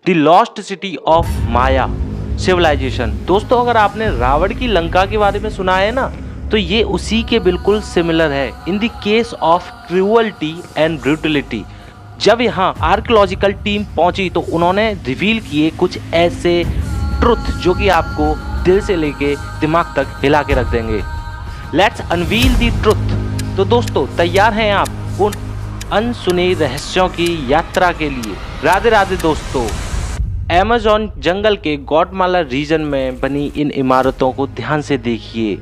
The lost city of Maya civilisation. दोस्तों अगर आपने रावण की लंका के बारे में सुना है ना, तो ये उसी के बिल्कुल सिमिलर है in the case of cruelty and brutality. जब यहाँ आर्कियोलॉजिकल टीम पहुंची तो उन्होंने रिवील किए कुछ ऐसे ट्रुथ जो कि आपको दिल से लेके दिमाग तक हिला के रख देंगे। Let's unveil the truth. तो दोस्तों तैयार हैं आप उन अनसुने रहस्यों की यात्रा के लिए? राधे राधे दोस्तों। अमेज़न जंगल के गौटमाला रीजन में बनी इन इमारतों को ध्यान से देखिए,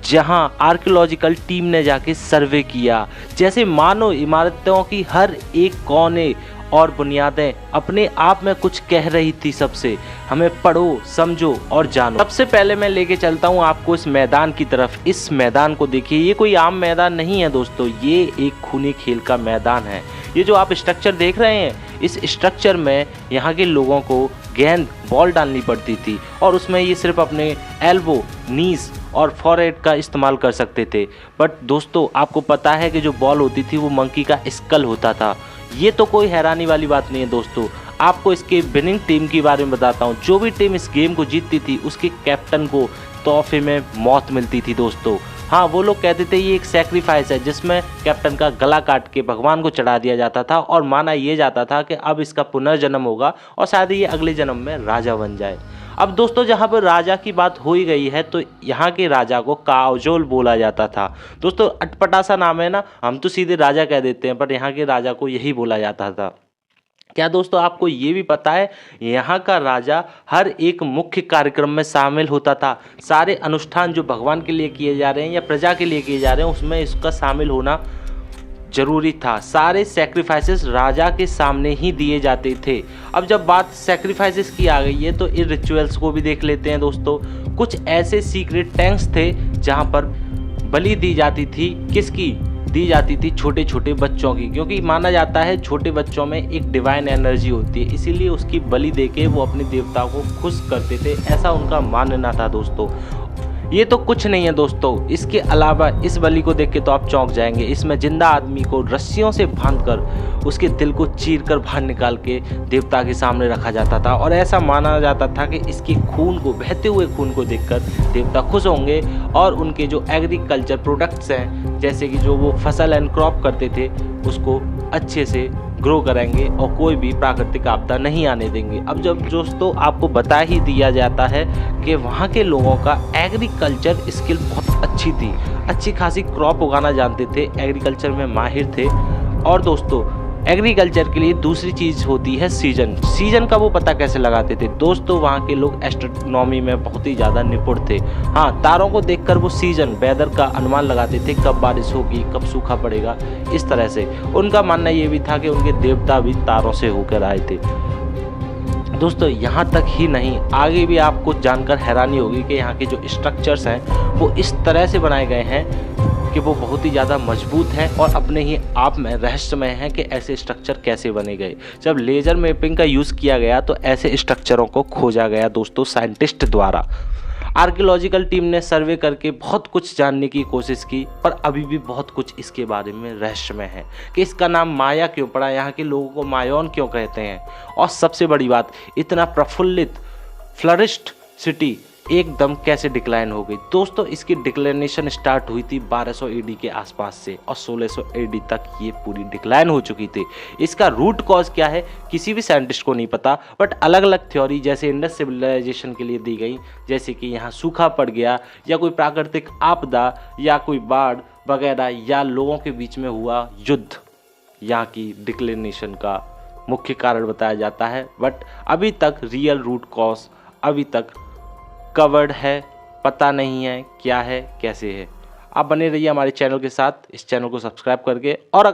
जहां आर्कियोलॉजिकल टीम ने जाके सर्वे किया, जैसे मानो इमारतों की हर एक कोने और बुनियादें अपने आप में कुछ कह रही थी सबसे, हमें पढ़ो, समझो और जानो। सबसे पहले मैं लेके चलता हूँ आपको इस मैदान की तरफ। इस मैदान को देखिए, ये कोई आम मैदान नहीं है दोस्तों, ये एक खूनी खेल का मैदान है। ये जो आप स्ट्रक्चर देख रहे हैं, इस स्ट्रक्चर में यहाँ के लोगों को गेंद बॉल डालनी पड़ती थी और उसमें ये सिर्फ अपने एल्बो, नीज और फॉरहेड का इस्तेमाल कर सकते थे। बट दोस्तों आपको पता है कि जो बॉल होती थी वो मंकी का स्कल होता था। ये तो कोई हैरानी वाली बात नहीं है दोस्तों। आपको इसके विनिंग टीम के बारे में बताता हूँ। जो भी टीम इस गेम को जीतती थी उसके कैप्टन को तोहफे में मौत मिलती थी दोस्तों। हाँ, वो लोग कहते थे ये एक सैक्रिफाइस है जिसमें कैप्टन का गला काट के भगवान को चढ़ा दिया जाता था और माना ये जाता था कि अब इसका पुनर्जन्म होगा और शायद ये अगले जन्म में राजा बन जाए। अब दोस्तों जहाँ पर राजा की बात हो ही गई है तो यहाँ के राजा को काउजोल बोला जाता था। दोस्तों अटपटा सा नाम है ना, हम तो सीधे राजा कह देते हैं, पर यहाँ के राजा को यही बोला जाता था। क्या दोस्तों आपको ये भी पता है, यहाँ का राजा हर एक मुख्य कार्यक्रम में शामिल होता था। सारे अनुष्ठान जो भगवान के लिए किए जा रहे हैं या प्रजा के लिए किए जा रहे हैं उसमें इसका शामिल होना जरूरी था। सारे सैक्रिफाइसेस राजा के सामने ही दिए जाते थे। अब जब बात सैक्रिफाइसेस की आ गई है तो इन रिचुअल्स को भी देख लेते हैं दोस्तों। कुछ ऐसे सीक्रेट टैंक्स थे जहाँ पर बलि दी जाती थी। किसकी दी जाती थी? छोटे छोटे बच्चों की, क्योंकि माना जाता है छोटे बच्चों में एक डिवाइन एनर्जी होती है, इसीलिए उसकी बलि देके वो अपने देवताओं को खुश करते थे, ऐसा उनका मानना था दोस्तों। ये तो कुछ नहीं है दोस्तों, इसके अलावा इस बलि को देख के तो आप चौंक जाएंगे। इसमें जिंदा आदमी को रस्सियों से बांधकर उसके दिल को चीर कर बाहर निकाल के देवता के सामने रखा जाता था और ऐसा माना जाता था कि इसके खून को, बहते हुए खून को देखकर देवता खुश होंगे और उनके जो एग्रीकल्चर प्रोडक्ट्स हैं, जैसे कि जो वो फसल एंड क्रॉप करते थे, उसको अच्छे से ग्रो करेंगे और कोई भी प्राकृतिक आपदा नहीं आने देंगे। अब जब दोस्तों आपको बता ही दिया जाता है कि वहाँ के लोगों का एग्रीकल्चर स्किल बहुत अच्छी थी, अच्छी खासी क्रॉप उगाना जानते थे, एग्रीकल्चर में माहिर थे। और दोस्तों एग्रीकल्चर के लिए दूसरी चीज़ होती है सीजन। सीजन का वो पता कैसे लगाते थे दोस्तों? वहाँ के लोग एस्ट्रोनॉमी में बहुत ही ज़्यादा निपुण थे। हाँ, तारों को देखकर वो सीजन, वेदर का अनुमान लगाते थे, कब बारिश होगी, कब सूखा पड़ेगा। इस तरह से उनका मानना ये भी था कि उनके देवता भी तारों से होकर आए थे। दोस्तों यहाँ तक ही नहीं, आगे भी आपको जानकर हैरानी होगी कि यहाँ के जो स्ट्रक्चर्स हैं वो इस तरह से बनाए गए हैं कि वो बहुत ही ज़्यादा मजबूत है और अपने ही आप में रहस्यमय है कि ऐसे स्ट्रक्चर कैसे बने गए। जब लेज़र मैपिंग का यूज़ किया गया तो ऐसे स्ट्रक्चरों को खोजा गया दोस्तों साइंटिस्ट द्वारा। आर्कियोलॉजिकल टीम ने सर्वे करके बहुत कुछ जानने की कोशिश की, पर अभी भी बहुत कुछ इसके बारे में रहस्यमय है कि इसका नाम माया क्यों पड़ा, यहाँ के लोगों को मायोन क्यों कहते हैं, और सबसे बड़ी बात, इतना प्रफुल्लित फ्लरिश्ड सिटी एकदम कैसे डिक्लाइन हो गई। दोस्तों इसकी डिक्लाइनेशन स्टार्ट हुई थी 1200 एडी के आसपास से और 1600 एडी तक ये पूरी डिक्लाइन हो चुकी थी। इसका रूट कॉज क्या है किसी भी साइंटिस्ट को नहीं पता, बट अलग अलग थ्योरी जैसे इंडस सिविलाइजेशन के लिए दी गई, जैसे कि यहाँ सूखा पड़ गया या कोई प्राकृतिक आपदा या कोई बाढ़ वगैरह या लोगों के बीच में हुआ युद्ध, यहाँ की डिक्लाइनेशन का मुख्य कारण बताया जाता है। बट अभी तक रियल रूट कॉज अभी तक कवर्ड है, पता नहीं है क्या है कैसे है। आप बने रहिए हमारे चैनल के साथ, इस चैनल को सब्सक्राइब करके। और अगर